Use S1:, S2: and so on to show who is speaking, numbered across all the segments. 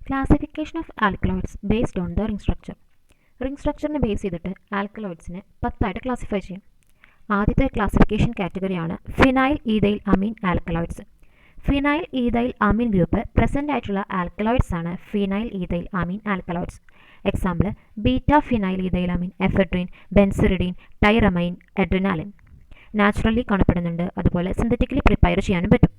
S1: Classification of alkaloids based on the ring structure. Ring സ്ട്രക്ചറിനെ base ചെയ്തിട്ട് ആൽക്കലോയിഡ്സിനെ 10 classify ചെയ്യും. ആദ്യത്തെ ക്ലാസിഫിക്കേഷൻ കാറ്റഗറിയാണ് phenyl ethyl amine alkaloids. Phenyl ethyl amine group present ആയിട്ടുള്ള ആൽക്കലോയിഡ്സ് ആണ് phenyl ethyl amine alkaloids. Example beta phenyl ethyl amine, ephedrine, benzedrine, tyramine, adrenaline. Naturally കാണപ്പെടുന്നുണ്ട്, അതുപോലെ സിന്തറ്റിക്കലി പ്രിപ്പയർ ചെയ്യാനും പറ്റും.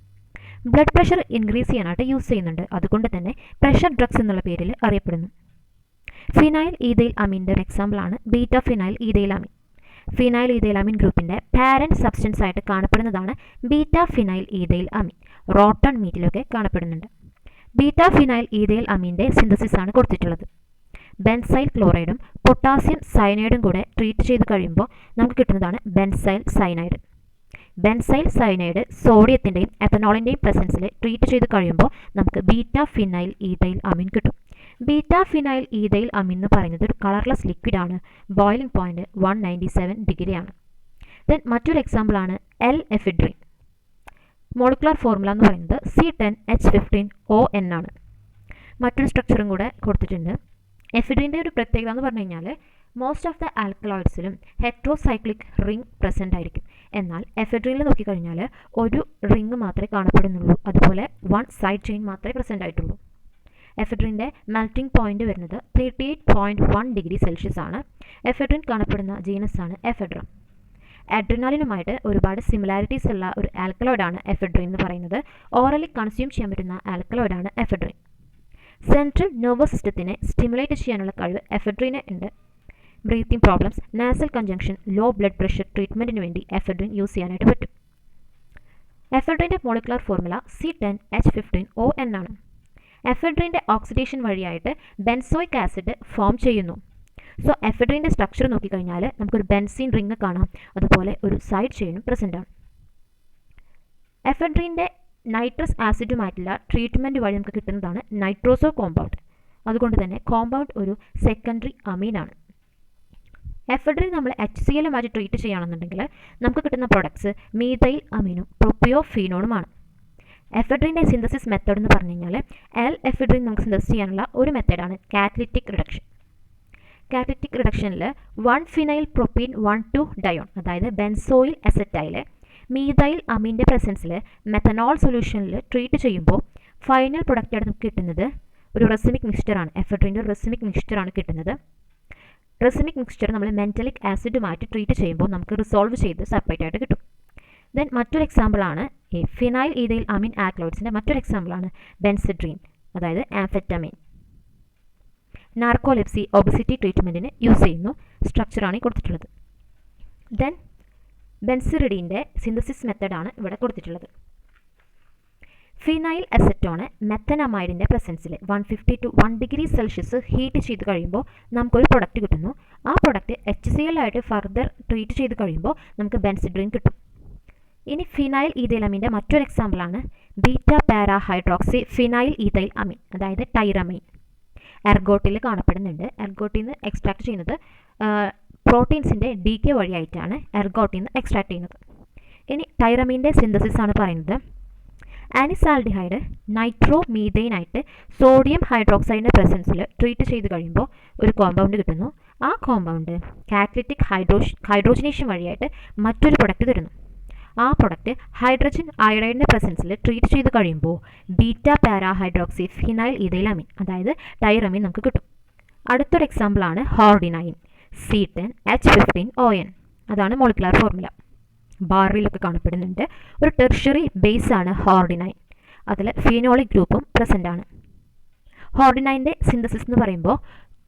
S1: ബ്ലഡ് പ്രഷർ ഇൻക്രീസ് ചെയ്യാനായിട്ട് യൂസ് ചെയ്യുന്നുണ്ട്, അതുകൊണ്ട് തന്നെ പ്രഷർ ഡ്രഗ്സ് എന്നുള്ള പേരിൽ അറിയപ്പെടുന്നു. ഫിനൈൽ ഈഥൈൽ അമീൻ്റെ ഒരു എക്സാമ്പിൾ ആണ് ബീറ്റ ഫിനൈൽ ഈഥൈൽ അമീൻ. ഫിനൈൽ ഈഥൈൽ അമീൻ ഗ്രൂപ്പിൻ്റെ പാരന്റ് സബ്സ്റ്റൻസ് ആയിട്ട് കാണപ്പെടുന്നതാണ് ബീറ്റ ഫിനൈൽ ഈഥൈൽ അമീൻ. റോട്ടൺ മീറ്റിലൊക്കെ കാണപ്പെടുന്നുണ്ട്. ബീറ്റ ഫിനൈൽ ഈഥൈൽ അമീൻ്റെ സിന്തസിസ് ആണ് കൊടുത്തിട്ടുള്ളത്. ബെൻസൈൽ ക്ലോറൈഡും പൊട്ടാസ്യം സയനൈഡും കൂടെ ട്രീറ്റ് ചെയ്ത് കഴിയുമ്പോൾ നമുക്ക് കിട്ടുന്നതാണ് ബെൻസൈൽ സയനൈഡ്. ബെൻസൈൽ സയനൈഡ് സോഡിയത്തിൻ്റെയും എത്തനോളിൻ്റെയും പ്രസൻസിൽ ട്രീറ്റ് ചെയ്ത് കഴിയുമ്പോൾ നമുക്ക് ബീറ്റ ഫിനൈൽ ഈഥൈൽ അമീൻ കിട്ടും. ബീറ്റ ഫിനൈൽ ഈഥൈൽ അമീൻ എന്ന് പറയുന്നത് ഒരു കളർലെസ് ലിക്വിഡ് ആണ്. ബോയിലിംഗ് പോയിന്റ് 197 ഡിഗ്രി ആണ്. ദെൻ മറ്റൊരു എക്സാമ്പിൾ ആണ് എൽ എഫിഡ്രിൻ. മോളിക്കുലർ ഫോർമുല എന്ന് പറയുന്നത് C10H15ON ആണ്. മറ്റൊരു സ്ട്രക്ചറും കൂടെ കൊടുത്തിട്ടുണ്ട്. എഫിഡ്രിൻ്റെ ഒരു പ്രത്യേകത എന്ന് പറഞ്ഞു കഴിഞ്ഞാൽ മോസ്റ്റ് ഓഫ് ദ ആൽക്കലോയിഡ്സിലും ഹെട്രോസൈക്ലിക് റിംഗ് പ്രസൻ്റ് ആയിരിക്കും. എന്നാൽ എഫെഡ്രിനിൽ നോക്കിക്കഴിഞ്ഞാൽ ഒരു റിംഗ് മാത്രമേ കാണപ്പെടുന്നുള്ളൂ, അതുപോലെ 1 സൈഡ് ചെയിൻ മാത്രമേ പ്രസൻ്റ് ആയിട്ടുള്ളൂ. എഫെഡ്രിൻ്റെ മെൽറ്റിംഗ് പോയിന്റ് വരുന്നത് 38.1 ഡിഗ്രി സെൽഷ്യസ് ആണ്. എഫെഡ്രിൻ കാണപ്പെടുന്ന ജീനസ് ആണ് എഫെഡ്ര. അഡ്രിനാലിനുമായിട്ട് ഒരുപാട് സിമിലാരിറ്റീസ് ഉള്ള ഒരു ആൽക്കലോയിഡാണ് എഫെഡ്രിൻ എന്ന് പറയുന്നത്. ഓറലി കൺസ്യൂം ചെയ്യാൻ പറ്റുന്ന ആൽക്കലോയിഡാണ് എഫെഡ്രിൻ. സെൻട്രൽ നെർവസ് സിസ്റ്റത്തിനെ സ്റ്റിമുലേറ്റ് ചെയ്യാനുള്ള കഴിവ് എഫെഡ്രിന് ഉണ്ട്. Breathing problems, nasal congestion, low blood pressure ട്രീറ്റ്മെൻറ്റിന് വേണ്ടി എഫെഡ്രിൻ യൂസ് ചെയ്യാനായിട്ട് പറ്റും. എഫെഡ്രിൻ്റെ മോളിക്കുലർ ഫോർമുല C10H15ON ആണ്. എഫെഡ്രിൻ്റെ ഓക്സിഡേഷൻ വഴിയായിട്ട് ബെൻസോയിക് ആസിഡ് ഫോം ചെയ്യുന്നു. സോ എഫെഡ്രിൻ്റെ സ്ട്രക്ചർ നോക്കിക്കഴിഞ്ഞാൽ നമുക്കൊരു ബെൻസീൻ റിംഗ് കാണാം, അതുപോലെ ഒരു സൈഡ് ചെയിനും പ്രസൻ്റ് ആണ്. എഫെഡ്രിൻ്റെ നൈട്രസ് ആസിഡുമായിട്ടുള്ള ട്രീറ്റ്മെൻറ്റ് വഴി നമുക്ക് കിട്ടുന്നതാണ് നൈട്രോസോ കോമ്പൗണ്ട്. അതുകൊണ്ട് തന്നെ കോമ്പൗണ്ട് ഒരു സെക്കൻഡറി അമീനാണ്. എഫെഡ്രിൻ നമ്മൾ HCl-മായിട്ട് ട്രീറ്റ് ചെയ്യുകയാണെന്നുണ്ടെങ്കിൽ നമുക്ക് കിട്ടുന്ന പ്രൊഡക്ട്സ് മീഥൈൽ അമീനും പ്രൊപ്പിയോഫീനോണുമാണ്. എഫെഡ്രിൻ്റെ സിന്തസിസ് മെത്തേഡ് എന്ന് പറഞ്ഞു കഴിഞ്ഞാൽ എൽ എഫെഡ്രിൻ നമുക്ക് സിന്തസിസ് ചെയ്യാനുള്ള ഒരു മെത്തേഡാണ് കാറ്റലിറ്റിക് റിഡക്ഷൻ. കാറ്റലിറ്റിക് റിഡക്ഷനിൽ 1 ഫിനൈൽ പ്രൊപ്പീൻ 1,2 ഡയോൺ, അതായത് ബെൻസോയിൽ അസറ്റൈൽ മീഥൈൽ അമീൻ്റെ പ്രസൻസിൽ മെത്തനോൾ സൊല്യൂഷനിൽ ട്രീറ്റ് ചെയ്യുമ്പോൾ ഫൈനൽ പ്രൊഡക്റ്റായിട്ട് നമുക്ക് കിട്ടുന്നത് ഒരു റെസിമിക് മിക്സ്ചറാണ്. എഫെഡ്രിൻ്റെ ഒരു റെസിമിക് മിക്സ്ചറാണ് കിട്ടുന്നത്. റെസിമിക് മിക്സ്ചർ നമ്മൾ മെൻറ്റലിക് ആസിഡുമായിട്ട് ട്രീറ്റ് ചെയ്യുമ്പോൾ നമുക്ക് റിസോൾവ് ചെയ്ത് സെപ്പറേറ്റ് ആയിട്ട് കിട്ടും. ദെൻ മറ്റൊരു എക്സാമ്പിളാണ് ഈ ഫിനൈൽ ഈഥൈൽ അമീൻ ആൽക്കലോയിഡ്സിൻ്റെ മറ്റൊരു എക്സാമ്പിളാണ് ബെൻസിഡ്രീൻ, അതായത് ആംഫെറ്റമീൻ. നാർക്കോലെപ്സി, ഒബസിറ്റി ട്രീറ്റ്മെൻറ്റിന് യൂസ് ചെയ്യുന്നു. സ്ട്രക്ചറാണ് കൊടുത്തിട്ടുള്ളത്. ദെൻ ബെൻസിറിഡീൻ്റെ സിന്തസിസ് മെത്തഡാണ് ഇവിടെ കൊടുത്തിട്ടുള്ളത്. ഫിനൈൽ അസറ്റോണ് മെത്തനമൈഡിൻ്റെ പ്രസൻസിൽ 150 to 1 ഡിഗ്രി സെൽഷ്യസ് ഹീറ്റ് ചെയ്ത് കഴിയുമ്പോൾ നമുക്കൊരു പ്രൊഡക്റ്റ് കിട്ടുന്നു. ആ പ്രൊഡക്റ്റ് HCl ആയിട്ട് ഫർദർ ട്രീറ്റ് ചെയ്ത് കഴിയുമ്പോൾ നമുക്ക് ബെൻസിഡ്രീൻ കിട്ടും. ഇനി ഫിനൈൽ ഈഥൈൽ അമീൻ്റെ മറ്റൊരു എക്സാമ്പിളാണ് beta para hydroxy phenyl ethyl amine, അതായത് ടൈറമൈൻ. എർഗോട്ടിൽ കാണപ്പെടുന്നുണ്ട്. എർഗോട്ടിൽ നിന്ന് എക്സ്ട്രാക്ട് ചെയ്യുന്നത് പ്രോട്ടീൻസിൻ്റെ DK വഴിയായിട്ടാണ് എർഗോട്ടിൽ നിന്ന് എക്സ്ട്രാക്ട് ചെയ്യുന്നത്. ഇനി ടൈറമീൻ്റെ സിന്തസിസ് ആണ് പറയുന്നത്. ആനിസാൽഡിഹൈഡ് നൈട്രോ മീഥൈനായിട്ട് സോഡിയം ഹൈഡ്രോക്സൈഡിൻ്റെ പ്രസൻസിൽ ട്രീറ്റ് ചെയ്ത് കഴിയുമ്പോൾ ഒരു കോമ്പൗണ്ട് കിട്ടുന്നു. ആ കോമ്പൗണ്ട് കാറ്റലിറ്റിക് ഹൈഡ്രോജനേഷൻ വഴിയായിട്ട് മറ്റൊരു പ്രൊഡക്റ്റ് തരുന്നു. ആ പ്രൊഡക്റ്റ് ഹൈഡ്രജൻ അയഡൈഡിൻ്റെ പ്രസൻസിൽ ട്രീറ്റ് ചെയ്ത് കഴിയുമ്പോൾ beta para hydroxy phenyl ethyl amine, അതായത് ടൈറമീൻ നമുക്ക് കിട്ടും. അടുത്തൊരു എക്സാമ്പിളാണ് ഹോർഡിനൈൻ, C10H15ON. അതാണ് മോളിക്കുലർ ഫോർമുല. ബാറിലൊക്കെ കാണപ്പെടുന്നുണ്ട്. ഒരു ടെർഷ്യറി ബേസ് ആണ് ഹോർഡിനൈൻ. അതിൽ ഫീനോളിക് ഗ്രൂപ്പും പ്രസൻ്റ് ആണ്. ഹോർഡിനൈൻ്റെ സിന്തസിസ് എന്ന് പറയുമ്പോൾ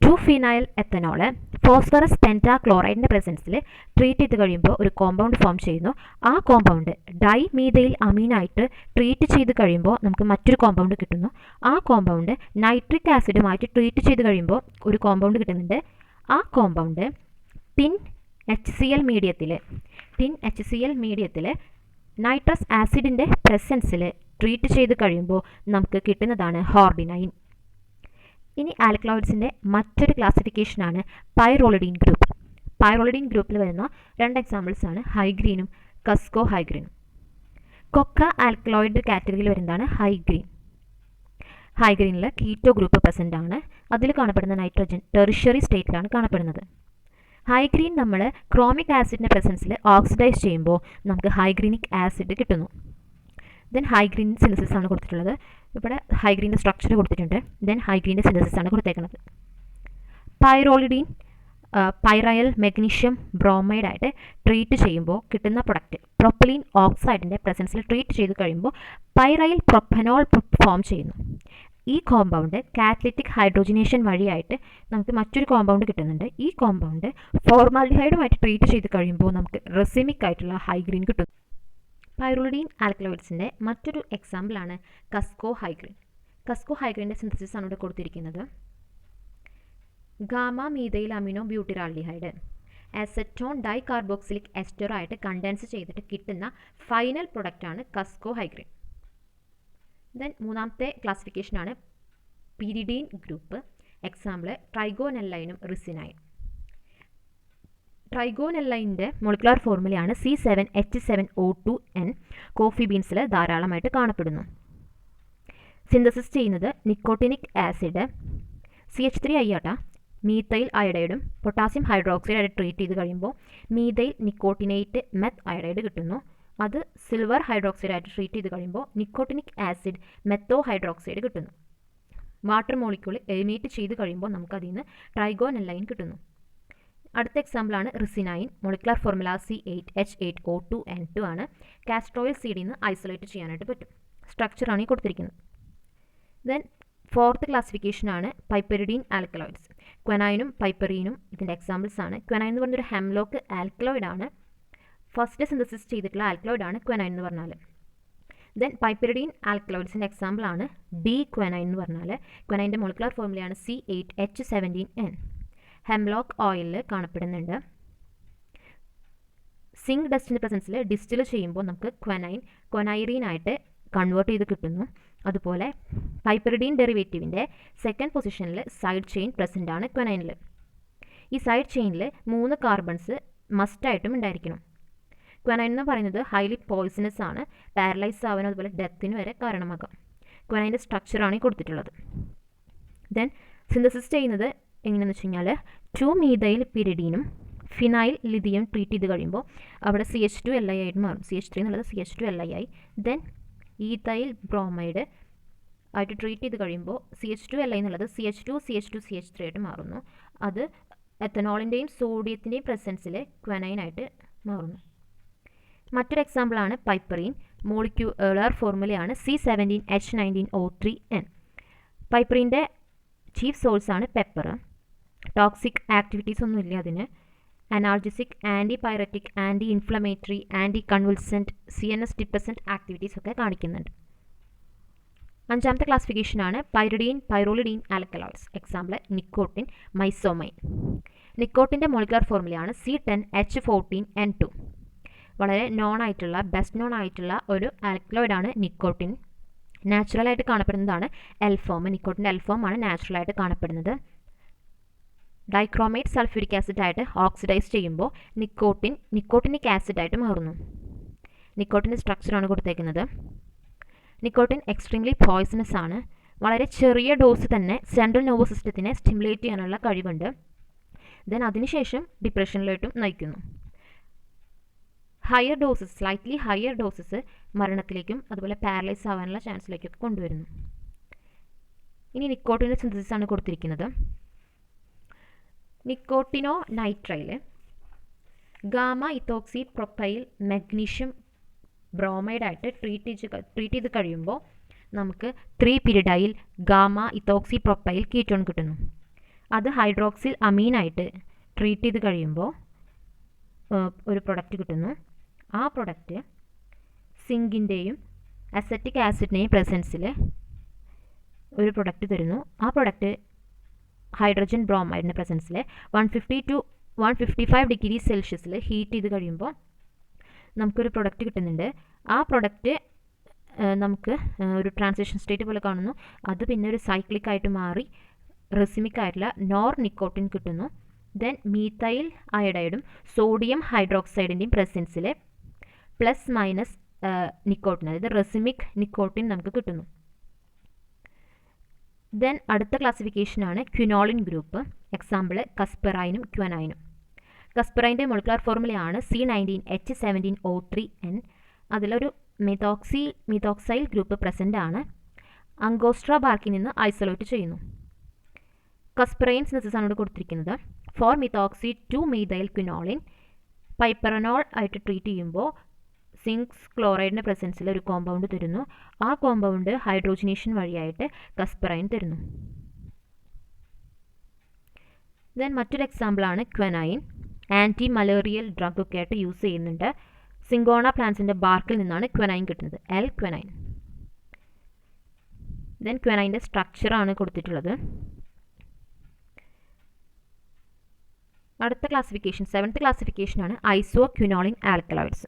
S1: 2 ഫിനൈൽ എത്തനോള് ഫോസ്ഫറസ് പെൻറ്റാക്ലോറൈഡിൻ്റെ പ്രസൻസിൽ ട്രീറ്റ് ചെയ്ത് കഴിയുമ്പോൾ ഒരു കോമ്പൗണ്ട് ഫോം ചെയ്യുന്നു. ആ കോമ്പൗണ്ട് ഡൈ മീഥൈൽ അമീനായിട്ട് ട്രീറ്റ് ചെയ്ത് കഴിയുമ്പോൾ നമുക്ക് മറ്റൊരു കോമ്പൗണ്ട് കിട്ടുന്നു. ആ കോമ്പൗണ്ട് നൈട്രിക് ആസിഡുമായിട്ട് ട്രീറ്റ് ചെയ്ത് കഴിയുമ്പോൾ ഒരു കോമ്പൗണ്ട് കിട്ടുന്നുണ്ട്. ആ കോമ്പൗണ്ട് ടിൻ HCl മീഡിയത്തിൽ നൈട്രസ് ആസിഡിൻ്റെ പ്രസൻസിൽ ട്രീറ്റ് ചെയ്ത് കഴിയുമ്പോൾ നമുക്ക് കിട്ടുന്നതാണ് ഹോർഡിനൈൻ. ഇനി ആൽക്കലോയിഡ്സിൻ്റെ മറ്റൊരു ക്ലാസിഫിക്കേഷനാണ് പൈറോളിഡീൻ ഗ്രൂപ്പ്. പൈറോളിഡീൻ ഗ്രൂപ്പിൽ വരുന്ന 2 എക്സാമ്പിൾസാണ് ഹൈഗ്രീനും കസ്കോ ഹൈഗ്രീനും. കൊക്ക ആൽക്കലോയിഡ് കാറ്റഗറിയിൽ വരുന്നതാണ് ഹൈഗ്രീൻ. ഹൈഗ്രീനിൽ കീറ്റോ ഗ്രൂപ്പ് പ്രസൻ്റ് ആണ്. അതിൽ കാണപ്പെടുന്ന നൈട്രജൻ ടെറിഷ്യറി സ്റ്റേറ്റിലാണ് കാണപ്പെടുന്നത്. ഹൈഗ്രീൻ നമ്മൾ ക്രോമിക് ആസിഡിൻ്റെ പ്രസൻസിൽ ഓക്സിഡൈസ് ചെയ്യുമ്പോൾ നമുക്ക് ഹൈഗ്രീനിക് ആസിഡ് കിട്ടുന്നു. ദെൻ ഹൈഗ്രീൻ സിന്തസിസ് ആണ് കൊടുത്തിട്ടുള്ളത്. ഇവിടെ ഹൈഗ്രീൻ്റെ സ്ട്രക്ചർ കൊടുത്തിട്ടുണ്ട്. ദെൻ ഹൈഗ്രീൻ്റെ സിന്തസിസ് ആണ് കൊടുത്തേക്കുന്നത്. പൈറോളിഡീൻ പൈറയൽ മെഗ്നീഷ്യം ബ്രോമൈഡായിട്ട് ട്രീറ്റ് ചെയ്യുമ്പോൾ കിട്ടുന്ന പ്രൊഡക്റ്റ് പ്രൊപ്പലീൻ ഓക്സൈഡിൻ്റെ പ്രസൻസിൽ ട്രീറ്റ് ചെയ്ത് കഴിയുമ്പോൾ പൈറയൽ പ്രൊപ്പനോൾ ഫോം ചെയ്യുന്നു. ഈ കോമ്പൗണ്ട് കാറ്റലിറ്റിക് ഹൈഡ്രോജനേഷൻ വഴിയായിട്ട് നമുക്ക് മറ്റൊരു കോമ്പൗണ്ട് കിട്ടുന്നുണ്ട്. ഈ കോമ്പൗണ്ട് ഫോർമാൽഡിഹൈഡുമായിട്ട് ട്രീറ്റ് ചെയ്ത് കഴിയുമ്പോൾ നമുക്ക് റെസിമിക് ആയിട്ടുള്ള ഹൈഗ്രീൻ കിട്ടുന്നു. പൈറോളിഡീൻ ആൽക്കലോയിഡ്സിൻ്റെ മറ്റൊരു എക്സാമ്പിളാണ് കസ്കോ ഹൈഗ്രീൻ. കസ്കോ ഹൈഗ്രീൻ്റെ സിന്തസിസ് ആണ് ഇവിടെ കൊടുത്തിരിക്കുന്നത്. Gamma methyl amino butyraldehyde acetone di carboxylic എസ്റ്ററായിട്ട് കണ്ടൻസ് ചെയ്തിട്ട് കിട്ടുന്ന ഫൈനൽ പ്രൊഡക്റ്റാണ് കസ്കോ ഹൈഗ്രീൻ. ദെൻ മൂന്നാമത്തെ ക്ലാസിഫിക്കേഷനാണ് പിരിഡീൻ ഗ്രൂപ്പ്. എക്സാമ്പിൾ ട്രൈഗോനെല്ലൈനും റിസിനൈൻ. ട്രൈഗോനെല്ലൈൻ്റെ മൊളിക്കുലർ ഫോർമുലയാണ് C7H7O2N. കോഫി ബീൻസിൽ ധാരാളമായിട്ട് കാണപ്പെടുന്നു. സിന്തസിസ് ചെയ്യുന്നത് നിക്കോട്ടിനിക് ആസിഡ് CH3I ആട്ട മീഥൈൽ അയഡൈഡും പൊട്ടാസ്യം ഹൈഡ്രോക്സൈഡായിട്ട് ട്രീറ്റ് ചെയ്ത് കഴിയുമ്പോൾ മീഥൈൽ നിക്കോട്ടിനേറ്റ് മെത്ത് അയഡൈഡ് കിട്ടുന്നു. അത് സിൽവർ ഹൈഡ്രോക്സൈഡായിട്ട് ട്രീറ്റ് ചെയ്ത് കഴിയുമ്പോൾ നിക്കോട്ടിനിക് ആസിഡ് മെത്തോ ഹൈഡ്രോക്സൈഡ് കിട്ടുന്നു. വാട്ടർ മോളിക്യൂൾ എലിമിനേറ്റ് ചെയ്ത് കഴിയുമ്പോൾ നമുക്കതിൽ നിന്ന് ട്രൈഗോനെല്ലൈൻ കിട്ടുന്നു. അടുത്ത എക്സാമ്പിളാണ് റിസിനൈൻ. മൊളിക്കുലർ ഫോർമുല C8H8O2N2 ആണ്. കാസ്ട്രോയിൽ സീഡിൽ നിന്ന് ഐസൊലേറ്റ് ചെയ്യാനായിട്ട് പറ്റും. സ്ട്രക്ചറാണ് ഈ കൊടുത്തിരിക്കുന്നത്. ദെൻ ഫോർത്ത് ക്ലാസിഫിക്കേഷനാണ് പൈപ്പരിഡീൻ ആൽക്കലോയിഡ്സ്. ക്വനൈനും പൈപ്പറീനും ഇതിൻ്റെ എക്സാമ്പിൾസ് ആണ്. ക്വനൈൻ എന്ന് പറഞ്ഞൊരു ഹെംലോക്ക് ആൽക്കലോയിഡാണ്. ഫസ്റ്റ് സിന്തസിസ് ചെയ്തിട്ടുള്ള ആൽക്കലോയിഡാണ് ക്വനൈൻ എന്ന് പറഞ്ഞാൽ. ദെൻ പൈപ്പരിഡീൻ ആൽക്കലോയിഡ്സിൻ്റെ എക്സാമ്പിളാണ് ഡി ക്വനൈൻ എന്ന് പറഞ്ഞാൽ. ക്വനൈൻ്റെ മൊളിക്കുലർ ഫോർമുലയാണ് C8H17N. ഹെംലോക്ക് ഓയിലിൽ കാണപ്പെടുന്നുണ്ട്. സിങ്ക് ഡസ്റ്റിൻ്റെ പ്രസൻസിൽ ഡിസ്റ്റിൽ ചെയ്യുമ്പോൾ നമുക്ക് ക്വനൈറീനായിട്ട് കൺവേർട്ട് ചെയ്ത് കിട്ടുന്നു. അതുപോലെ പൈപ്പരിഡീൻ ഡെറിവേറ്റീവിൻ്റെ സെക്കൻഡ് പൊസിഷനിൽ സൈഡ് ചെയിൻ പ്രസൻ്റ് ആണ് ക്വനൈനിൽ. ഈ സൈഡ് ചെയിനിൽ 3 കാർബൺസ് മസ്റ്റായിട്ടും ഉണ്ടായിരിക്കണം. ക്വനൈൻ എന്ന് പറയുന്നത് ഹൈലി പോയിസണസ് ആണ്. പാരലൈസ് ആവാനും അതുപോലെ ഡെത്തിന് വരെ കാരണമാകാം. ക്വനൈൻ്റെ സ്ട്രക്ചറാണ് ഈ കൊടുത്തിട്ടുള്ളത്. ദെൻ സിന്തസിസ് ചെയ്യുന്നത് എങ്ങനെയാണെന്ന് വെച്ച് കഴിഞ്ഞാൽ 2 മീഥൈൽ പിരിഡീനും ഫിനൈൽ ലിഥിയം ട്രീറ്റ് ചെയ്ത് കഴിയുമ്പോൾ അവിടെ CH2Li ആയിട്ട് മാറും. CH3 എന്നുള്ളത് CH2Li ആയി. ദെൻ ഈഥൈൽ ബ്രോമൈഡ് ആയിട്ട് ട്രീറ്റ് ചെയ്ത് കഴിയുമ്പോൾ CH2Li എന്നുള്ളത് CH2CH2CH3 ആയിട്ട് മാറുന്നു. അത് എത്തനോളിൻ്റെയും സോഡിയത്തിൻ്റെയും പ്രസൻസിൽ ക്വനൈനായിട്ട് മാറുന്നു. മറ്റൊരു എക്സാമ്പിളാണ് പൈപ്പറീൻ. മോളിക്യൂലർ ഫോർമുലയാണ് C17H19O3N. പൈപ്പറീൻ്റെ ചീഫ് സോഴ്സാണ് പെപ്പർ. ടോക്സിക് ആക്ടിവിറ്റീസ് ഒന്നുമില്ല അതിന്. Analgesic, anti pyretic, anti inflammatory, anti convulsant, CNS depressant activities ഒക്കെ കാണിക്കുന്നുണ്ട്. അഞ്ചാമത്തെ ക്ലാസിഫിക്കേഷനാണ് pyrrolidine alkaloids. Example nicotine, myosmine. നിക്കോട്ടിൻ്റെ മൊളിക്കുലർ ഫോർമുലയാണ് C10H14N2. വളരെ ബെസ്റ്റ് നോൺ ആയിട്ടുള്ള ഒരു ആൽക്കലോയിഡാണ് നിക്കോട്ടിൻ. നാച്ചുറലായിട്ട് കാണപ്പെടുന്നതാണ് എൽഫോം. നിക്കോട്ടിൻ്റെ എൽഫോം ആണ് നാച്ചുറലായിട്ട് കാണപ്പെടുന്നത്. ഡൈക്രോമേറ്റ് സൾഫ്യൂരിക് ആസിഡ് ആയിട്ട് ഓക്സിഡൈസ് ചെയ്യുമ്പോൾ നിക്കോട്ടിനിക് ആസിഡ് ആയിട്ട് മാറുന്നു. നിക്കോട്ടിൻ്റെ സ്ട്രക്ചറാണ് കൊടുത്തേക്കുന്നത്. നിക്കോട്ടിൻ എക്സ്ട്രീംലി പോയ്സണസ് ആണ്. വളരെ ചെറിയ ഡോസ് തന്നെ സെൻട്രൽ നെർവസ് സിസ്റ്റത്തിനെ സ്റ്റിമുലേറ്റ് ചെയ്യാനുള്ള കഴിവുണ്ട്. ദെൻ അതിനുശേഷം ഡിപ്രഷനിലോട്ടും നയിക്കുന്നു. സ്ലൈറ്റ്ലി ഹയർ ഡോസസ് മരണത്തിലേക്കും അതുപോലെ പാരലൈസ് ആവാനുള്ള ചാൻസിലേക്കൊക്കെ കൊണ്ടുവരുന്നു. ഇനി നിക്കോട്ടിൻ്റെ സിന്തസിസ് ആണ് കൊടുത്തിരിക്കുന്നത്. Nicotinonitrile gamma ethoxy propyl magnesium ബ്രോമൈഡായിട്ട് ട്രീറ്റ് ചെയ്ത് കഴിയുമ്പോൾ നമുക്ക് 3 pyridyl gamma ethoxy propyl ketone കിട്ടുന്നു. അത് ഹൈഡ്രോക്സിൽ അമീനായിട്ട് ട്രീറ്റ് ചെയ്ത് കഴിയുമ്പോൾ ഒരു പ്രൊഡക്റ്റ് കിട്ടുന്നു. ആ പ്രൊഡക്റ്റ് സിങ്കിൻ്റെയും അസറ്റിക് ആസിഡിൻ്റെയും പ്രസൻസിൽ ഒരു പ്രൊഡക്റ്റ് തരുന്നു. ആ പ്രൊഡക്റ്റ് ഹൈഡ്രജൻ ബ്രോമൈഡിൻ്റെ പ്രസൻസിൽ 150 to 155 ഡിഗ്രി സെൽഷ്യസിൽ ഹീറ്റ് ചെയ്ത് കഴിയുമ്പോൾ നമുക്കൊരു പ്രൊഡക്റ്റ് കിട്ടുന്നുണ്ട്. ആ പ്രൊഡക്റ്റ് നമുക്ക് ഒരു ട്രാൻസിഷൻ സ്റ്റേറ്റ് പോലെ കാണുന്നു. അത് പിന്നെ ഒരു സൈക്ലിക് ആയിട്ട് മാറി റെസിമിക് ആയിട്ടുള്ള നോർ നിക്കോട്ടിൻ കിട്ടുന്നു. ദെൻ മീഥൈൽ അയഡൈഡും സോഡിയം ഹൈഡ്രോക്സൈഡിൻ്റെയും പ്രസൻസിൽ പ്ലസ് മൈനസ് നിക്കോട്ടിൻ, അതായത് റെസിമിക് നിക്കോട്ടിൻ നമുക്ക് കിട്ടുന്നു. ദെൻ അടുത്ത ക്ലാസിഫിക്കേഷനാണ് ക്വിനോളിൻ ഗ്രൂപ്പ്. എക്സാമ്പിൾ കസ്പെറൈനും ക്വനൈനും. കസ്പെറൈൻ്റെ മോളിക്കുലർ ഫോർമുലയാണ് C19H17O3N. അതിലൊരു മിഥോക്സൈൽ ഗ്രൂപ്പ് പ്രസൻ്റ് ആണ്. അങ്കോസ്ട്ര ബാർക്കിൽ നിന്ന് ഐസൊലേറ്റ് ചെയ്യുന്നു. കസ്പെറൈൻ സിന്തസിസ് ആണ് ഇവിടെ കൊടുത്തിരിക്കുന്നത്. 4-methoxy-2-methyl-quinoline പൈപ്പറനോൾ ആയിട്ട് ട്രീറ്റ് ചെയ്യുമ്പോൾ സിങ്ക് ക്ലോറൈഡിൻ്റെ പ്രസൻസിൽ ഒരു കോമ്പൗണ്ട് തരുന്നു. ആ കോമ്പൗണ്ട് ഹൈഡ്രോജനേഷൻ വഴിയായിട്ട് കസ്പെറൈൻ തരുന്നു. ദെൻ മറ്റൊരു എക്സാമ്പിളാണ് ക്വനൈൻ. ആൻറ്റി മലേറിയൽ ഡ്രഗ് ഒക്കെ ആയിട്ട് യൂസ് ചെയ്യുന്നുണ്ട്. സിങ്കോണ പ്ലാന്റ്സിൻ്റെ ബാർക്കിൽ നിന്നാണ് ക്വനൈൻ കിട്ടുന്നത്, L-ക്വനൈൻ. ദെൻ ക്വനൈൻ്റെ സ്ട്രക്ചറാണ് കൊടുത്തിട്ടുള്ളത്. അടുത്ത ക്ലാസിഫിക്കേഷൻ 7th ക്ലാസിഫിക്കേഷനാണ് ഐസോക്വിനോളിൻ ആൽക്കലോയിഡ്സ്.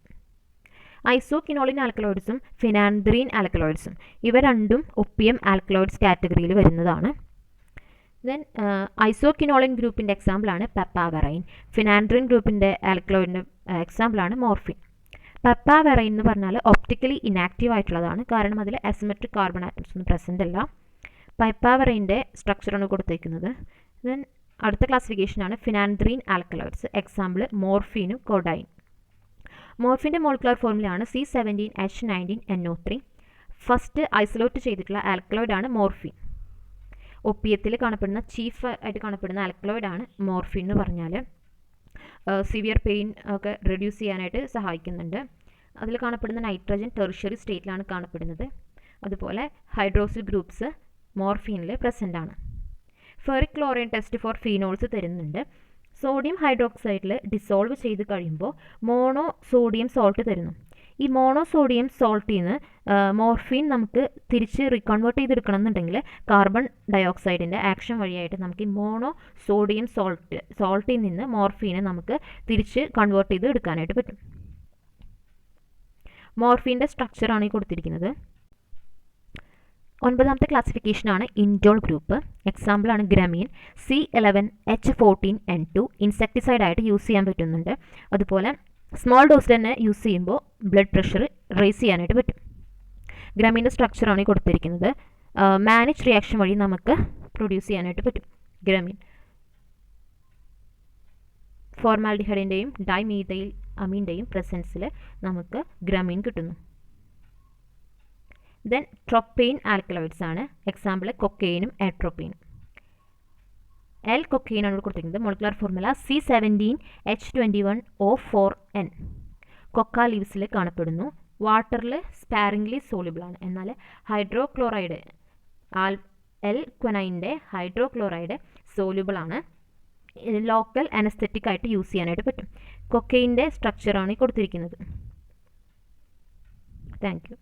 S1: ഐസോക്വിനോളിൻ ആൽക്കലോയിഡ്സും ഫിനാൻദ്രീൻ ആൽക്കലോയിഡ്സും ഇവ രണ്ടും ഒപ്പിയം ആൽക്കലോയിഡ്സ് കാറ്റഗറിയിൽ വരുന്നതാണ്. ദെൻ ഐസോക്വിനോളിൻ ഗ്രൂപ്പിൻ്റെ എക്സാമ്പിളാണ് പെപ്പാവെറൈൻ. ഫിനാൻദ്രീൻ ഗ്രൂപ്പിൻ്റെ ആൽക്കലോയിഡിൻ്റെ എക്സാമ്പിളാണ് മോർഫിൻ. പെപ്പാവെറൈൻ എന്ന് പറഞ്ഞാൽ ഒപ്റ്റിക്കലി ഇനാക്റ്റീവ് ആയിട്ടുള്ളതാണ്, കാരണം അതിൽ അസിമെട്രിക് കാർബൺ ആറ്റംസ് ഒന്നും പ്രസൻ്റ് അല്ല. പെപ്പാവെറൈൻ്റെ സ്ട്രക്ചറാണ് കൊടുത്തിരിക്കുന്നത്. ദെൻ അടുത്ത ക്ലാസിഫിക്കേഷനാണ് ഫിനാൻദ്രീൻ ആൽക്കലോയിഡ്സ്. എക്സാമ്പിൾ മോർഫിനും കോഡൈൻ. മോർഫിൻ്റെ മോളിക്കുലർ ഫോർമുലയാണ് C17H19NO3. ഫസ്റ്റ് ഐസൊലേറ്റ് ചെയ്തിട്ടുള്ള ആൽക്കലോയിഡാണ് മോർഫിൻ. ഒപ്പിയത്തിൽ കാണപ്പെടുന്ന ചീഫ് ആയിട്ട് കാണപ്പെടുന്ന ആൽക്കലോയിഡാണ് മോർഫിൻ എന്ന് പറഞ്ഞാൽ. സിവിയർ പെയിൻ ഒക്കെ റെഡ്യൂസ് ചെയ്യാനായിട്ട് സഹായിക്കുന്നുണ്ട്. അതിൽ കാണപ്പെടുന്ന നൈട്രജൻ ടെർഷ്യറി സ്റ്റേറ്റിലാണ് കാണപ്പെടുന്നത്. അതുപോലെ ഹൈഡ്രോക്സിൽ ഗ്രൂപ്പ്സ് മോർഫിനിൽ പ്രസൻ്റ് ആണ്. Ferric chlorine test for phenols തരുന്നുണ്ട്. സോഡിയം ഹൈഡ്രോക്സൈഡിൽ ഡിസോൾവ് ചെയ്ത് കഴിയുമ്പോൾ മോണോ സോഡിയം സോൾട്ട് തരുന്നു. ഈ മോണോ സോഡിയം സോൾട്ടിൽ നിന്ന് മോർഫിൻ നമുക്ക് തിരിച്ച് റീകൺവേർട്ട് ചെയ്തെടുക്കണം എന്നുണ്ടെങ്കിൽ കാർബൺ ഡയോക്സൈഡിൻ്റെ ആക്ഷൻ വഴിയായിട്ട് നമുക്ക് ഈ മോണോ സോഡിയം സോൾട്ടിൽ നിന്ന് മോർഫീനെ നമുക്ക് തിരിച്ച് കൺവേർട്ട് ചെയ്ത് എടുക്കാനായിട്ട് പറ്റും. മോർഫിൻ്റെ സ്ട്രക്ചറാണ് ഈ കൊടുത്തിരിക്കുന്നത്. 9th ക്ലാസിഫിക്കേഷനാണ് indole group. എക്സാമ്പിളാണ് ഗ്രമീൻ. C11H14N2 ഇൻസെക്ടിസൈഡ് ആയിട്ട് യൂസ് ചെയ്യാൻ പറ്റുന്നുണ്ട്. അതുപോലെ സ്മോൾ ഡോസിൽ തന്നെ യൂസ് ചെയ്യുമ്പോൾ ബ്ലഡ് പ്രഷർ റേസ് ചെയ്യാനായിട്ട് പറ്റും. ഗ്രമീൻ്റെ സ്ട്രക്ചറാണ് ഈ കൊടുത്തിരിക്കുന്നത്. മാനിച്ച് റിയാക്ഷൻ വഴി നമുക്ക് പ്രൊഡ്യൂസ് ചെയ്യാനായിട്ട് പറ്റും ഗ്രമീൻ. ഫോർമാൽഡിഹൈഡിൻ്റെയും ഡൈമീഥൈൽ അമീൻ്റെയും പ്രസൻസിൽ നമുക്ക് ഗ്രമീൻ കിട്ടുന്നു. ദെൻ ട്രോപ്പെയിൻ ആൽക്കലോയിഡ്സ് ആണ്. എക്സാമ്പിൾ കൊക്കെയിനും എട്രോപ്പീനും. L-കൊക്കെയിൻ ആണ് കൊടുത്തിരിക്കുന്നത്. Molecular formula C17H21O4N. കൊക്ക ലീവ്സിൽ കാണപ്പെടുന്നു. വാട്ടറിൽ സ്പാരിംഗ്ലി സോളിബിൾ ആണ്. എന്നാൽ ഹൈഡ്രോക്ലോറൈഡ് L-ക്വനൈൻ്റെ ഹൈഡ്രോക്ലോറൈഡ് സോളിബിൾ ആണ്. ലോക്കൽ അനസ്തെറ്റിക് ആയിട്ട് യൂസ് ചെയ്യാനായിട്ട് പറ്റും. കൊക്കെയിൻ്റെ സ്ട്രക്ചറാണ് കൊടുത്തിരിക്കുന്നത്. Thank you.